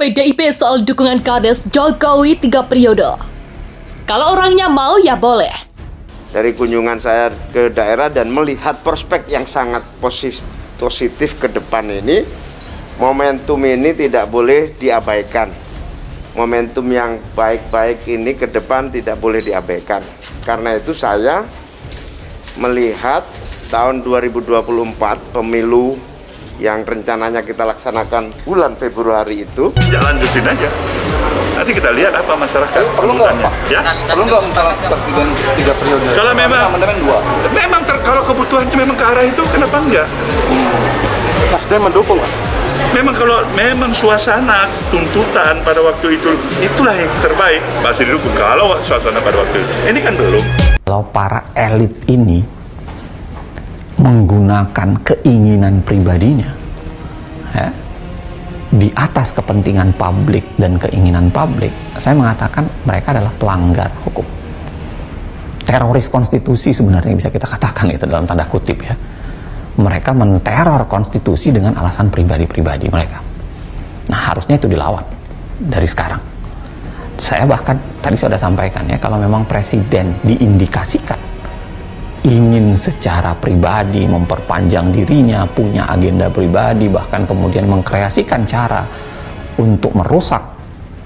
PDIP soal dukungan Kades Jokowi 3 periode. Kalau orangnya mau ya boleh. Dari kunjungan saya ke daerah dan melihat prospek yang sangat positif ke depan ini, momentum ini tidak boleh diabaikan. Momentum yang baik-baik ini ke depan tidak boleh diabaikan. Karena itu saya melihat tahun 2024 pemilu yang rencananya kita laksanakan bulan Februari itu. Jalan lanjutin aja. Nanti kita lihat apa masyarakat. Perlu nggak Pak? Ya? Perlu nggak mentalak presiden 3 periode? Kalau memang, amandemen 2. memang kalau kebutuhannya memang ke arah itu, kenapa enggak? Nasdem mendukung Pak. Memang kalau memang suasana tuntutan pada waktu itu itulah yang terbaik, pasti didukung. Kalau suasana pada waktu itu, ini kan belum. Kalau para elit ini menggunakan keinginan pribadinya ya, di atas kepentingan publik dan keinginan publik, saya mengatakan mereka adalah pelanggar hukum, teroris konstitusi sebenarnya bisa kita katakan itu dalam tanda kutip ya. Mereka menteror konstitusi dengan alasan pribadi-pribadi mereka. Nah harusnya itu dilawan dari sekarang. Saya bahkan tadi sudah sampaikan ya, kalau memang presiden diindikasikan ingin secara pribadi memperpanjang dirinya, punya agenda pribadi, bahkan kemudian mengkreasikan cara untuk merusak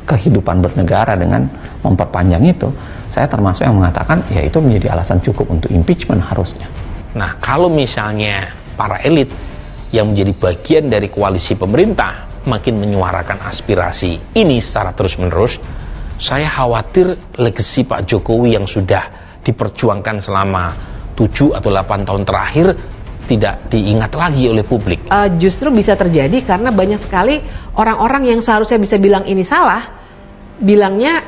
kehidupan bernegara dengan memperpanjang itu, saya termasuk yang mengatakan ya itu menjadi alasan cukup untuk impeachment harusnya. Nah, kalau misalnya para elit yang menjadi bagian dari koalisi pemerintah makin menyuarakan aspirasi ini secara terus-menerus, saya khawatir legasi Pak Jokowi yang sudah diperjuangkan selama 7 atau 8 tahun terakhir tidak diingat lagi oleh publik. Justru bisa terjadi karena banyak sekali orang-orang yang seharusnya bisa bilang ini salah, bilangnya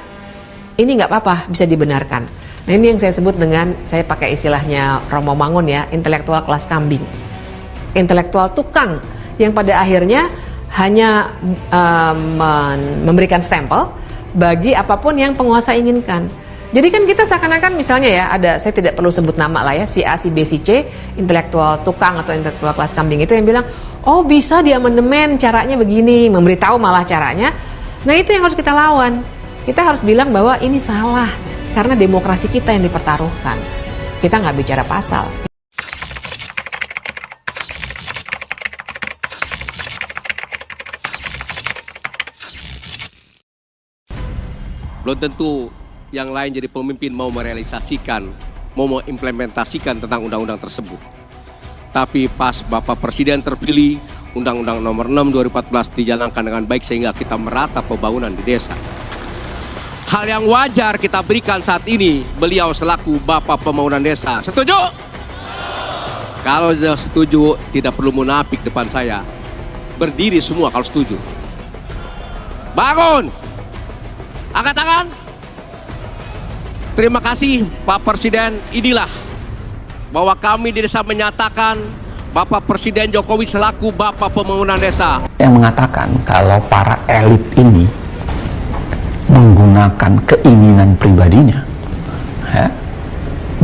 ini nggak apa-apa, bisa dibenarkan. Nah ini yang saya sebut dengan, saya pakai istilahnya Romo Mangun ya, intelektual kelas kambing. Intelektual tukang yang pada akhirnya hanya memberikan stempel bagi apapun yang penguasa inginkan. Jadi kan kita seakan-akan misalnya ya, ada, saya tidak perlu sebut nama lah ya, si A, si B, si C, intelektual tukang atau intelektual kelas kambing itu yang bilang, oh bisa di amandemen caranya begini, memberitahu malah caranya. Nah itu yang harus kita lawan. Kita harus bilang bahwa ini salah, karena demokrasi kita yang dipertaruhkan. Kita nggak bicara pasal. Belum tentu yang lain jadi pemimpin mau merealisasikan, mau mengimplementasikan tentang undang-undang tersebut. Tapi pas Bapak Presiden terpilih, Undang-Undang Nomor 6 2014 dijalankan dengan baik sehingga kita meratap pembangunan di desa. Hal yang wajar kita berikan saat ini, beliau selaku Bapak Pembangunan Desa. Setuju? Kalau sudah setuju, tidak perlu munafik depan saya. Berdiri semua kalau setuju. Bangun! Angkat tangan! Terima kasih Pak Presiden, inilah bahwa kami di desa menyatakan Bapak Presiden Jokowi selaku Bapak Pembangunan Desa. Yang mengatakan kalau para elit ini menggunakan keinginan pribadinya ya,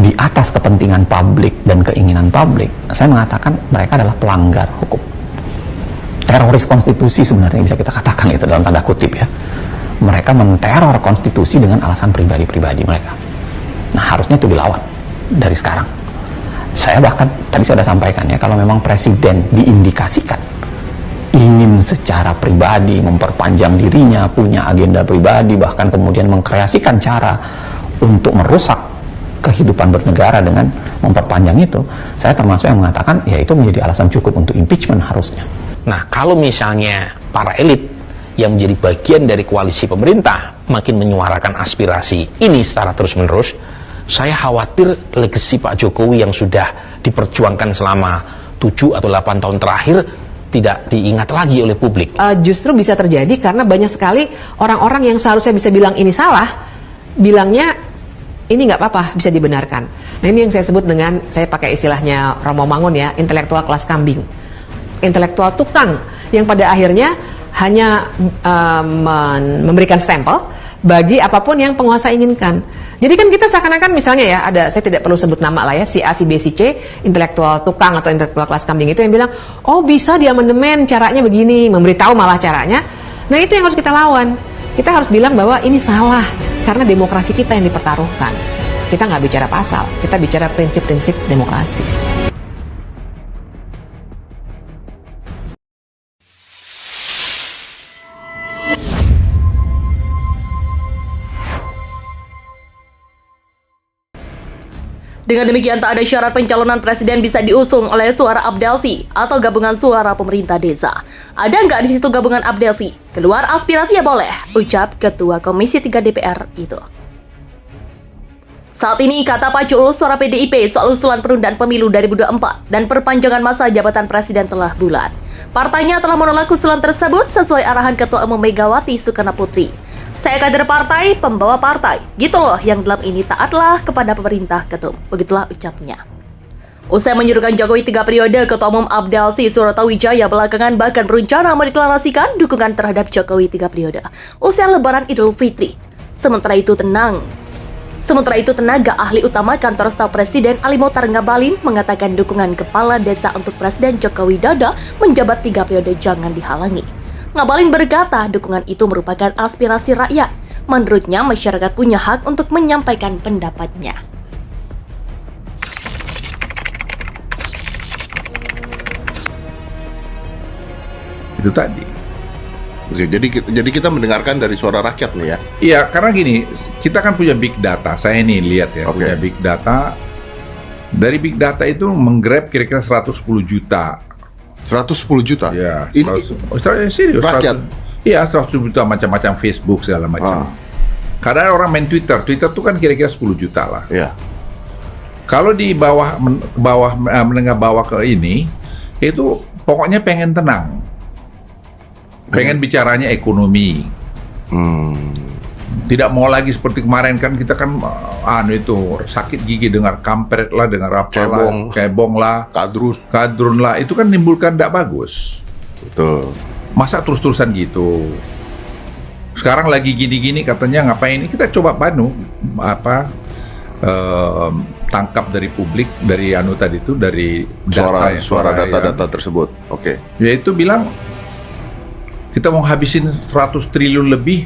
di atas kepentingan publik dan keinginan publik, saya mengatakan mereka adalah pelanggar hukum, teroris konstitusi sebenarnya bisa kita katakan itu dalam tanda kutip ya. Mereka menteror konstitusi dengan alasan pribadi-pribadi mereka. Nah harusnya itu dilawan dari sekarang. Saya bahkan tadi sudah sampaikan ya, kalau memang presiden diindikasikan ingin secara pribadi memperpanjang dirinya, punya agenda pribadi, bahkan kemudian mengkreasikan cara untuk merusak kehidupan bernegara dengan memperpanjang itu, saya termasuk yang mengatakan ya itu menjadi alasan cukup untuk impeachment harusnya. Nah, kalau misalnya para elit yang menjadi bagian dari koalisi pemerintah makin menyuarakan aspirasi ini secara terus-menerus, saya khawatir legasi Pak Jokowi yang sudah diperjuangkan selama 7 atau 8 tahun terakhir tidak diingat lagi oleh publik. Justru bisa terjadi karena banyak sekali orang-orang yang seharusnya bisa bilang ini salah, bilangnya ini nggak apa-apa, bisa dibenarkan. Nah ini yang saya sebut dengan, saya pakai istilahnya Romo Mangun ya, intelektual kelas kambing. Intelektual tukang yang pada akhirnya hanya memberikan stempel bagi apapun yang penguasa inginkan. Jadi kan kita seakan-akan misalnya ya, ada, saya tidak perlu sebut nama lah ya, si A, si B, si C, intelektual tukang atau intelektual kelas kambing itu yang bilang, oh bisa di amandemen caranya begini, memberitahu malah caranya. Nah itu yang harus kita lawan. Kita harus bilang bahwa ini salah karena demokrasi kita yang dipertaruhkan. Kita nggak bicara pasal, kita bicara prinsip-prinsip demokrasi. Dengan demikian, tak ada syarat pencalonan presiden bisa diusung oleh suara Abdelsi atau gabungan suara pemerintah desa. Ada nggak di situ gabungan Abdelsi? Keluar aspirasi ya boleh, ucap Ketua Komisi 3 DPR itu. Saat ini, kata Pak Culus, suara PDIP soal usulan penundaan pemilu 2024 dan perpanjangan masa jabatan presiden telah bulat. Partainya telah menolak usulan tersebut sesuai arahan Ketua Umum Megawati Soekarnoputri. Saya kader partai, pembawa partai. Gitu loh, yang dalam ini taatlah kepada pemerintah ketum. Begitulah ucapnya. Usai menyuruhkan Jokowi 3 periode, Ketua Umum Abdelsi Suratawijaya belakangan bahkan berencana mendeklarasikan dukungan terhadap Jokowi 3 periode usai Lebaran Idul Fitri. Sementara itu tenaga ahli utama kantor staf Presiden Ali Mokhtar Ngabalin mengatakan dukungan kepala desa untuk Presiden Joko Widodo menjabat 3 periode jangan dihalangi. Ngabalin berkata dukungan itu merupakan aspirasi rakyat. Menurutnya masyarakat punya hak untuk menyampaikan pendapatnya. Itu tadi. Oke, jadi kita mendengarkan dari suara rakyat nih ya. Iya, karena gini, kita kan punya big data. Saya nih lihat ya, punya big data. Dari big data itu menggrab kira-kira 110 juta. 110 juta? Iya. Ini serius. rakyat? Iya, 110 juta macam-macam Facebook segala macam. Kadang orang main Twitter tuh kan kira-kira 10 juta lah. Iya. Kalau di menengah bawah ke ini, itu pokoknya pengen tenang. Pengen bicaranya ekonomi. Tidak mau lagi seperti kemarin kan kita kan sakit gigi dengar kampret lah, dengar apa lah, cebong lah, kadrun lah, itu kan menimbulkan tidak bagus. Betul. Masa terus-terusan gitu. Sekarang lagi gini-gini katanya ngapain? Kita coba tangkap dari publik, dari tadi itu, dari suara data-data tersebut. Oke. Yaitu bilang kita mau habisin 100 triliun lebih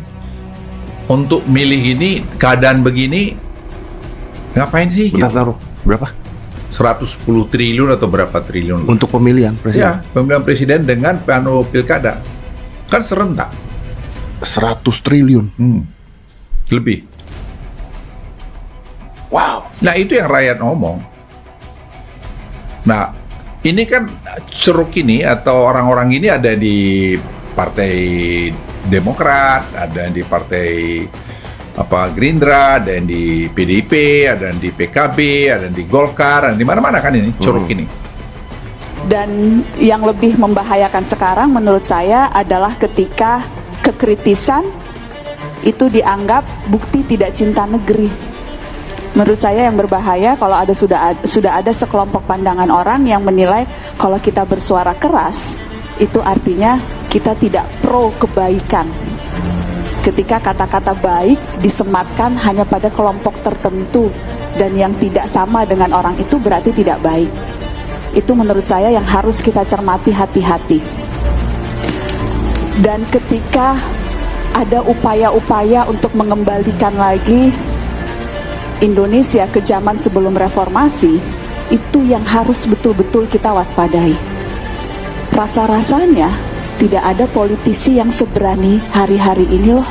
untuk milih ini, keadaan begini, ngapain sih? Bentar, berapa? 110 triliun atau berapa triliun? Untuk pemilihan presiden? Ya, pemilihan presiden dengan pilkada. Kan serentak. 100 triliun? Lebih. Wow. Nah, itu yang rakyat ngomong. Nah, ini kan ceruk ini atau orang-orang ini ada di Partai Demokrat, ada di Partai Gerindra, ada yang di PDIP, ada yang di PKB, ada yang di Golkar, ada di mana-mana kan ini curug ini. Dan yang lebih membahayakan sekarang menurut saya adalah ketika kekritisan itu dianggap bukti tidak cinta negeri. Menurut saya yang berbahaya kalau sudah ada sekelompok pandangan orang yang menilai kalau kita bersuara keras itu artinya kita tidak pro kebaikan. Ketika kata-kata baik disematkan hanya pada kelompok tertentu dan yang tidak sama dengan orang itu berarti tidak baik. Itu menurut saya yang harus kita cermati hati-hati. Dan ketika ada upaya-upaya untuk mengembalikan lagi Indonesia ke zaman sebelum reformasi, itu yang harus betul-betul kita waspadai. Rasa-rasanya tidak ada politisi yang seberani hari-hari ini loh